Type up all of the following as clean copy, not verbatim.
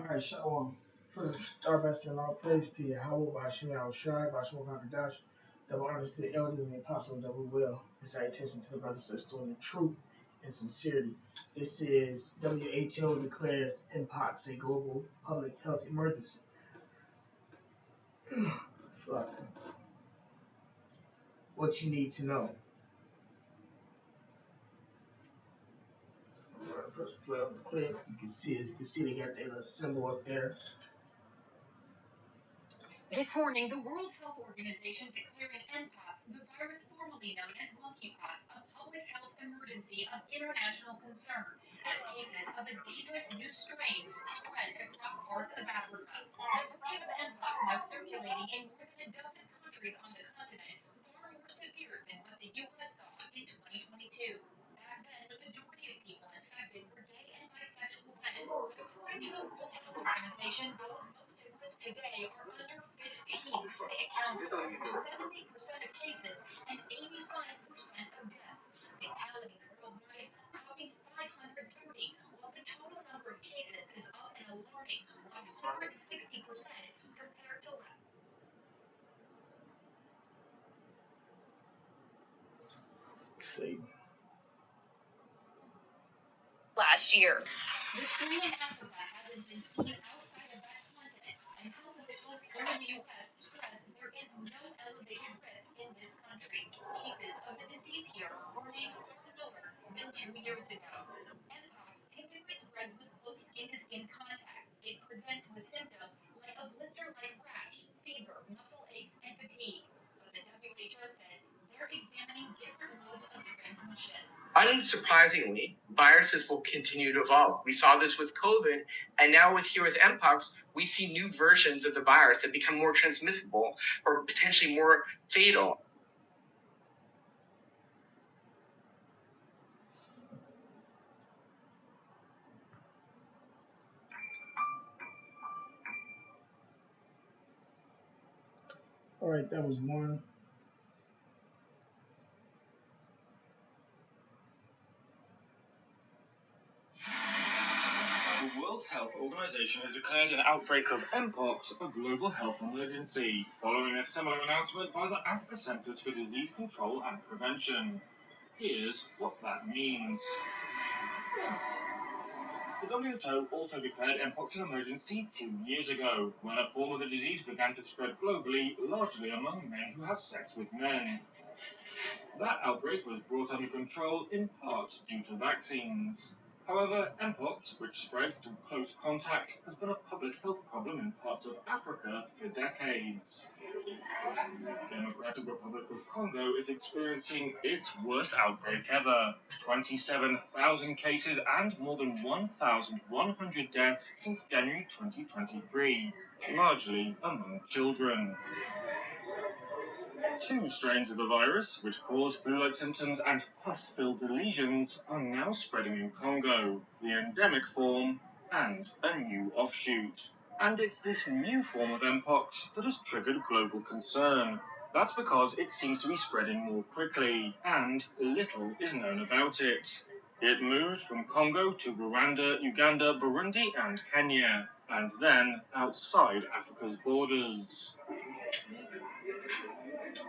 Alright, Shalom. First, start by saying all praise to Yahweh, Bashim Yahushai, Bashim Hakadash, that will honor the elders and the apostles that we will. And salutation to the brothers and sisters in truth and sincerity. This is WHO declares Mpox a global public health emergency. What you need to know. So I'm going to press play on the clip. You can see, as you can see, they got their little symbol up there. This morning, the World Health Organization declaring Mpox, the virus formerly known as monkeypox, a public health emergency of international concern, as cases of a dangerous new strain spread across parts of Africa. The version of Mpox now circulating in more than a dozen countries on the continent, far more severe than what the U.S. saw in 2022. Back then, the majority of people infected were gay and bisexual men, but according to the World Health Organization, those most at risk today are under 15. They account for over 70% of cases and 85% of deaths. Fatalities worldwide topping 530, while the total number of cases is up an alarming 160% compared to last year. The strain in Africa hasn't been seen outside of that continent, and health officials here in the U.S. stress there is no elevated risk in this country. Cases of the disease here remain far lower than 2 years ago. Mpox typically spreads with close skin-to-skin contact. It presents with symptoms like a blister-like rash, fever, muscle aches, and fatigue. But the WHO says they're examining different modes of transmission. Unsurprisingly, viruses will continue to evolve. We saw this with COVID, and now with Mpox, we see new versions of the virus that become more transmissible or potentially more fatal. Alright, that was one. The World Health Organization has declared an outbreak of Mpox a global health emergency, following a similar announcement by the Africa Centers for Disease Control and Prevention. Here's what that means. The WHO also declared Mpox an emergency 2 years ago, when a form of the disease began to spread globally, largely among men who have sex with men. That outbreak was brought under control in part due to vaccines. However, Mpox, which spreads through close contact, has been a public health problem in parts of Africa for decades. The Democratic Republic of Congo is experiencing its worst outbreak ever. 27,000 cases and more than 1,100 deaths since January 2023, largely among children. Two strains of the virus, which cause flu-like symptoms and pus-filled lesions, are now spreading in Congo, the endemic form, and a new offshoot. And it's this new form of Mpox that has triggered global concern. That's because it seems to be spreading more quickly, and little is known about it. It moved from Congo to Rwanda, Uganda, Burundi, and Kenya, and then outside Africa's borders.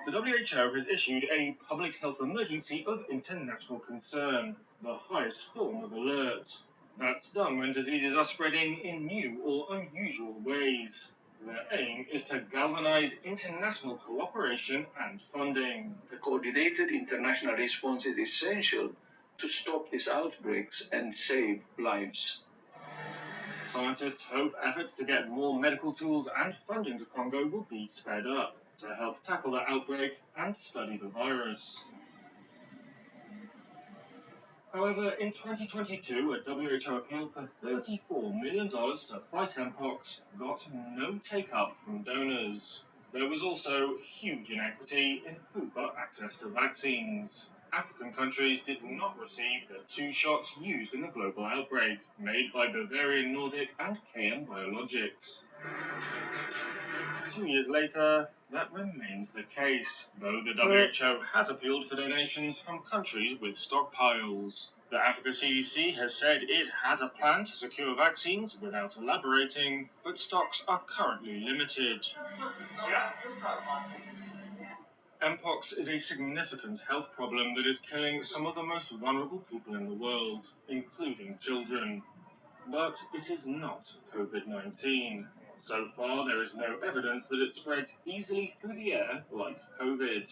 The WHO has issued a public health emergency of international concern, the highest form of alert. That's done when diseases are spreading in new or unusual ways. Their aim is to galvanize international cooperation and funding. The coordinated international response is essential to stop these outbreaks and save lives. Scientists hope efforts to get more medical tools and funding to Congo will be sped up to help tackle the outbreak and study the virus. However, in 2022, a WHO appeal for $34 million to fight Mpox got no take-up from donors. There was also huge inequity in who got access to vaccines. African countries did not receive the 2 shots used in the global outbreak, made by Bavarian Nordic and KM Biologics. 2 years later, that remains the case, though the WHO has appealed for donations from countries with stockpiles. The Africa CDC has said it has a plan to secure vaccines without elaborating, but stocks are currently limited. Mpox is a significant health problem that is killing some of the most vulnerable people in the world, including children. But it is not COVID-19. So far, there is no evidence that it spreads easily through the air like COVID.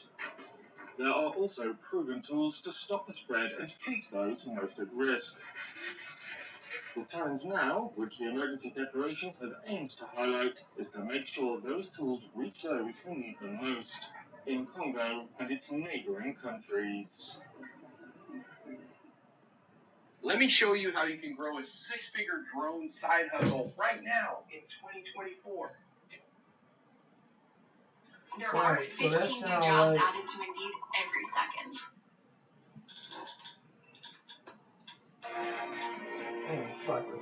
There are also proven tools to stop the spread and treat those most at risk. The challenge now, which the emergency declarations have aimed to highlight, is to make sure those tools reach those who need them most, in Congo and its neighboring countries. Let me show you how you can grow a six-figure drone side hustle right now in 2024. There are 15 new jobs added to Indeed every second. Fuck it.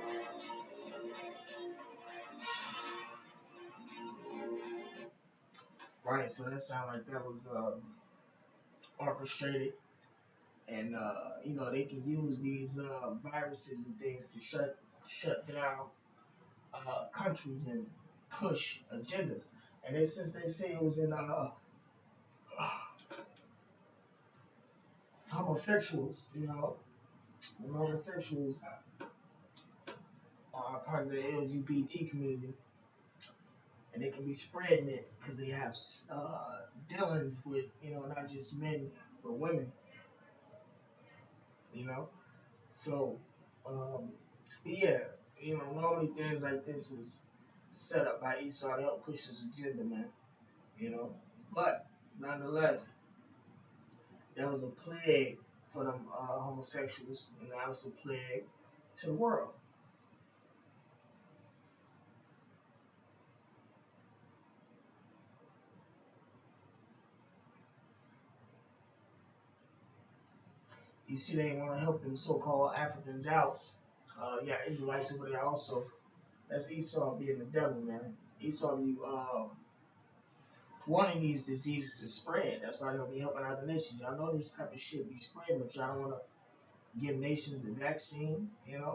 Right, so that sounded like that was orchestrated, and they can use these viruses and things to shut down countries and push agendas. And then since they say it was in homosexuals, when homosexuals are part of the LGBT community, and they can be spreading it because they have dealings with, not just men but women, So, yeah, normally things like this is set up by Esau to help push his agenda, man. But nonetheless, there was a plague for them homosexuals, and that was a plague to the world. You see, they want to help them so-called Africans out. Israelites over there also. That's Esau being the devil, man. Esau be wanting these diseases to spread. That's why they'll be helping other nations. Y'all know this type of shit be spreading, but y'all don't want to give nations the vaccine, It's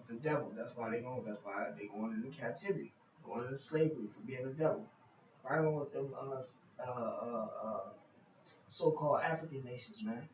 the devil. That's why they going into captivity, going into slavery for being the devil. Right on with them so-called African nations, man.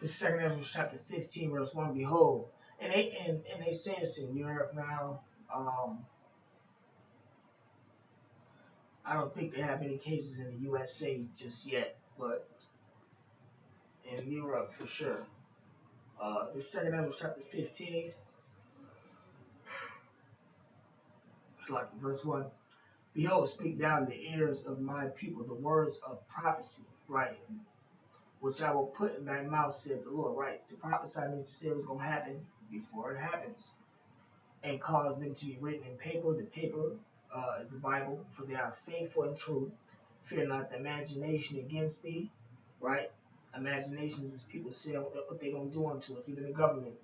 The second Ezra chapter 15, verse 1, behold. And they say it's in Europe now. I don't think they have any cases in the USA just yet, but in Europe for sure. The second Ezra chapter 15, it's like verse 1. Behold, speak down in the ears of my people the words of prophecy, right? Which I will put in thy mouth, said the Lord, right? To prophesy means to say what's going to happen before it happens, and cause them to be written in paper. The paper is the Bible, for they are faithful and true. Fear not the imagination against thee, right? Imaginations is people saying what they're going to do unto us, even the government.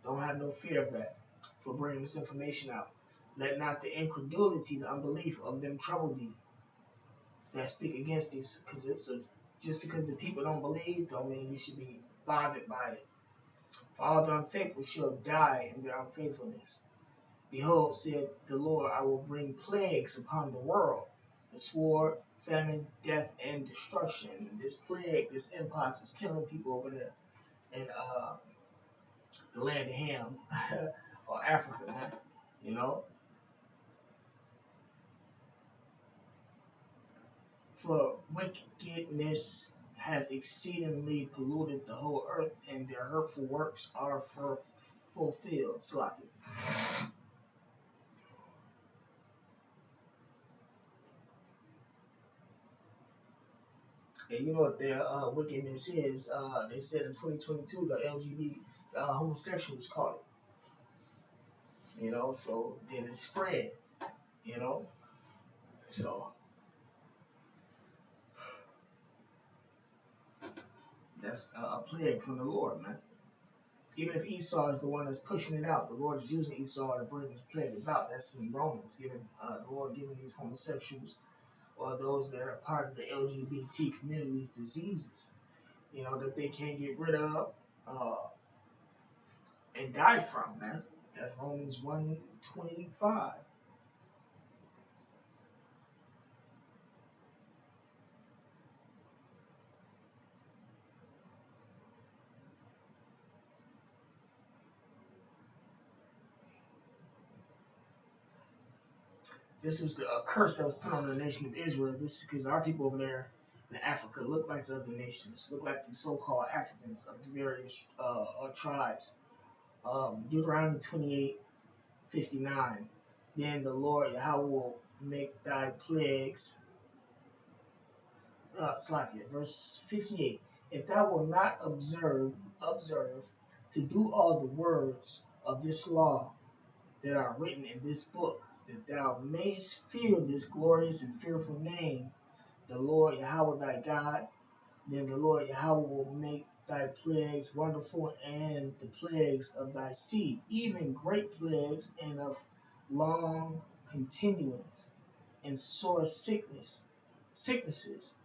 Don't have no fear of that for bringing this information out. Let not the incredulity, the unbelief of them trouble thee that speak against thee, because just because the people don't believe, don't mean you should be bothered by it. For all the unfaithful shall die in their unfaithfulness. Behold, said the Lord, I will bring plagues upon the world, the sword, famine, death, and destruction. And this plague, this Mpox, is killing people over there in the land of Ham, or Africa, man. For wickedness hath exceedingly polluted the whole earth, and their hurtful works are fulfilled. Sloppy. And you know what their wickedness is? They said in 2022 the LGBT homosexuals caught it. So then it spread. So That's a plague from the Lord, man. Even if Esau is the one that's pushing it out, the Lord is using Esau to bring this plague about. That's in Romans, giving the Lord giving these homosexuals or those that are part of the LGBT community these diseases, that they can't get rid of uh, and die from, man. That's Romans 1:25. This was a curse that was put on the nation of Israel. This is because our people over there in Africa look like the other nations, look like the so-called Africans of the various tribes. Deuteronomy 28:59. Then the Lord Yahweh will make thy plagues. It's like it. Verse 58. If thou wilt not observe to do all the words of this law that are written in this book, that thou mayest fear this glorious and fearful name, the Lord Yahweh thy God, then the Lord Yahweh will make thy plagues wonderful and the plagues of thy seed, even great plagues and of long continuance, and sore sicknesses,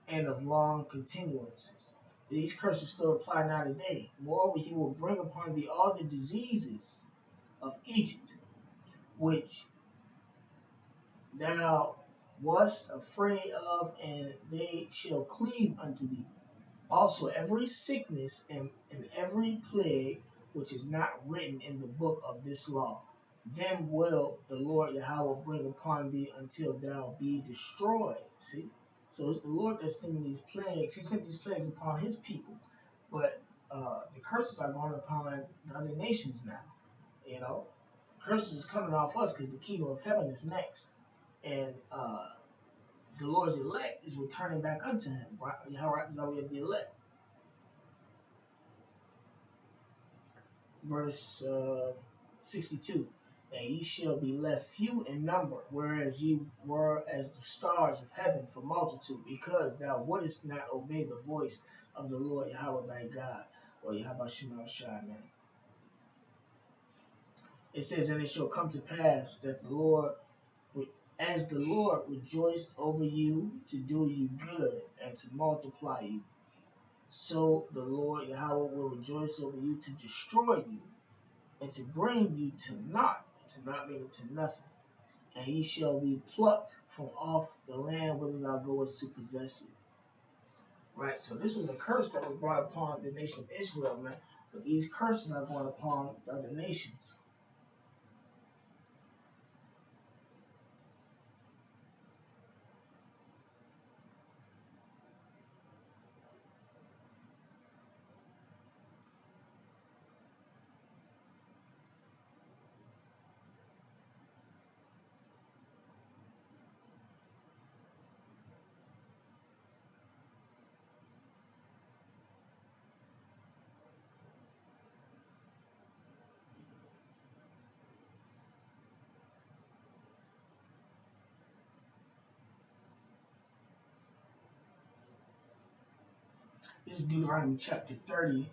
and of long continuances. These curses still apply now today. Moreover, he will bring upon thee all the diseases of Egypt, which thou wast afraid of, and they shall cleave unto thee. Also, every sickness and every plague which is not written in the book of this law, them will the Lord Yahweh bring upon thee until thou be destroyed. See? So it's the Lord that's sending these plagues. He sent these plagues upon his people. But the curses are going upon the other nations now. You know? Curses is coming off us because the kingdom of heaven is next. And the Lord's elect is returning back unto him. Right? Yahweh is already the elect. Verse 62. And ye shall be left few in number, whereas ye were as the stars of heaven for multitude, because thou wouldest not obey the voice of the Lord Yahweh thy God, or Yahweh Shema Shai, man. It says, and it shall come to pass that the Lord, as the Lord rejoiced over you to do you good and to multiply you, so the Lord Yahweh will rejoice over you to destroy you and to bring you to naught, meaning to nothing. And ye shall be plucked from off the land whither thou goest to possess it. Right, so this was a curse that was brought upon the nation of Israel, man. But these curses are brought upon the other nations. This is Deuteronomy chapter 30.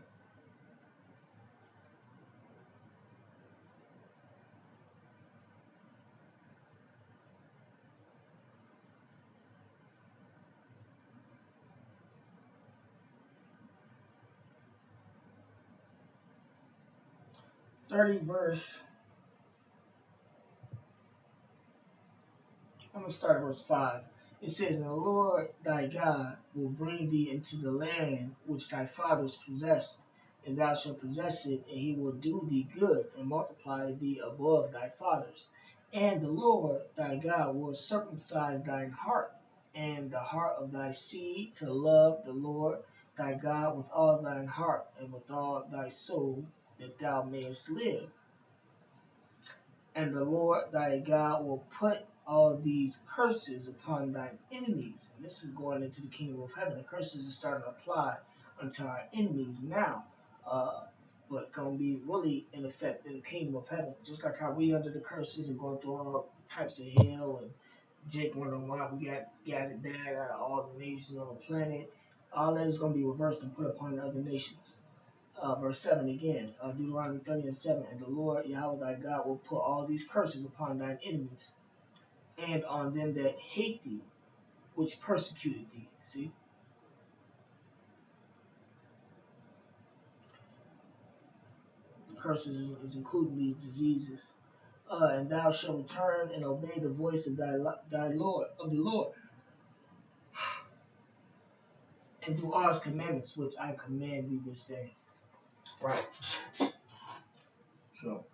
Verse. I'm going to start at verse 5. It says, and the Lord thy God will bring thee into the land which thy fathers possessed, and thou shalt possess it, and he will do thee good, and multiply thee above thy fathers. And the Lord thy God will circumcise thine heart, and the heart of thy seed, to love the Lord thy God with all thine heart, and with all thy soul, that thou mayest live. And the Lord thy God will put all these curses upon thine enemies. And this is going into the kingdom of heaven. The curses are starting to apply unto our enemies now. But going to be really in effect in the kingdom of heaven. Just like how we under the curses and going through all types of hell. And Jake wondering why we got it bad out of all the nations on the planet. All that is going to be reversed and put upon the other nations. Verse 7 again, Deuteronomy 30:7, and the Lord Yahweh thy God will put all these curses upon thine enemies and on them that hate thee, which persecuted thee. See? The curses is including these diseases. And thou shalt return and obey the voice of thy Lord, of the Lord, and do all his commandments which I command thee this day. Right. So,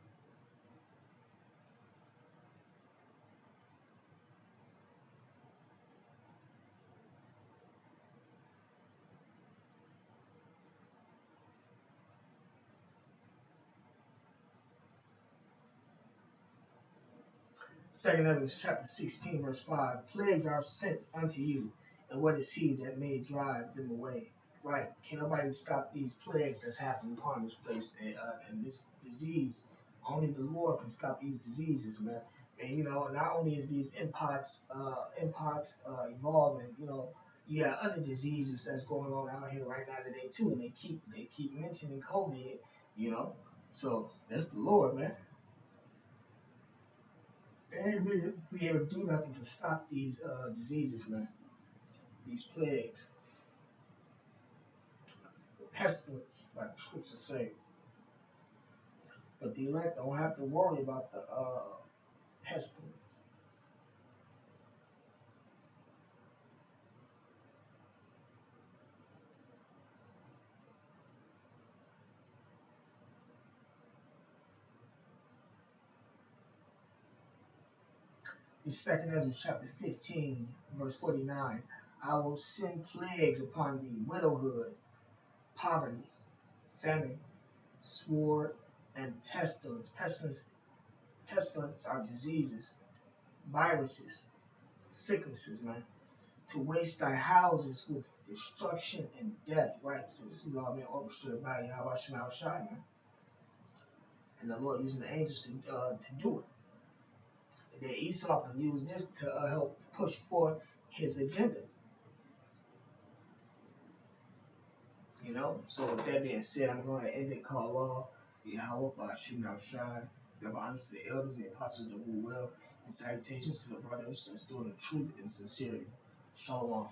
Second Ezra chapter 16, verse 5. Plagues are sent unto you, and what is he that may drive them away? Right. Can nobody stop these plagues that's happening upon this place and this disease? Only the Lord can stop these diseases, man. And not only is these mpox evolving, you got other diseases that's going on out here right now today too, and they keep mentioning COVID, you know. So that's the Lord, man. They ain't really be able to do nothing to stop these diseases, man. These plagues, the pestilence, like the scriptures say. But the elect don't have to worry about the pestilence. In Second Ezra chapter 15, verse 49, I will send plagues upon thee, widowhood, poverty, famine, sword, and pestilence. Pestilence are diseases, viruses, sicknesses, man, to waste thy houses with destruction and death, right? So this is all being orchestrated by Yahweh Shema Shai, man. And the Lord using the angels to do it. And then Esau can use this to help push forth his agenda. So with that being said, I'm going to end it. Call law. Yahweh Shema Shai. Give honors to the elders and apostles that will well. And salutations to the brothers that's doing the truth and sincerity. Shalom.